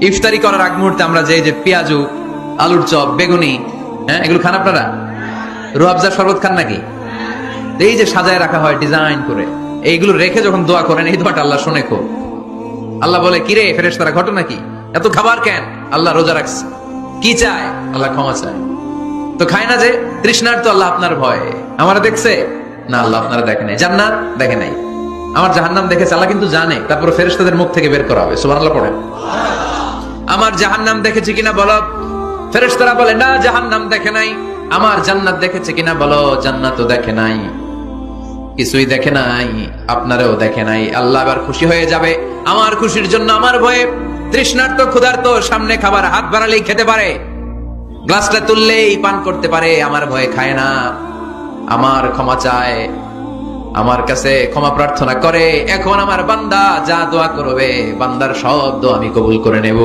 ইফতারি করার আগ মুহূর্তে আমরা যে পেঁয়াজু, আলুর চপ, বেগুনি, এগুলো খান আপনারা? রুয়াবজা শরবত খান নাকি? এই যে সাজায় রাখা হয় ডিজাইন করে, এইগুলো রেখে যখন দোয়া করেন, এই দোয়াটা আল্লাহ শুনে খুব। আল্লাহ বলে, কিরে ফেরেশতারা, ঘটনা কি? এত খাবার কেন? আল্লাহ রোজা রাখছে। কি চায়? আল্লাহ ক্ষমা চায়। তো খায় না যে তৃষ্ণার, তো আল্লাহ আপনার ভয়। আমারা দেখছে না, আল্লাহ আপনারা দেখে নাই। জান্নাত দেখে নাই, আমার জাহান্নাম দেখেছে আল্লাহ কিন্তু জানে। তারপরে ফেরেশতাদের মুখ থেকে বের করা হবে। সুবহানাল্লাহ পড়েন। আমার জাহান্নাম দেখেছে কিনা বলো। ফেরেশতারা বলে, না জাহান্নাম দেখে নাই। আমার জান্নাত দেখেছে কিনা বলো। জান্নাতও দেখে নাই, কিছুই দেখে নাই, আপনারাও দেখে নাই। আল্লাহ আবার খুশি হয়ে যাবে। আমার খুশির জন্য আমার ভয়ে তৃষ্ণার্ত ক্ষুধার্ত সামনে খাবার হাত বাড়ালেই খেতে পারে, গ্লাসটা তুললেই পান করতে পারে, আমার ভয়ে খায় না। আমার ক্ষমা চায়, আমার কাছে ক্ষমা প্রার্থনা করে। এখন আমার বান্দা যা দোয়া করবে, বান্দার সব দোয়া আমি কবুল করে নেব।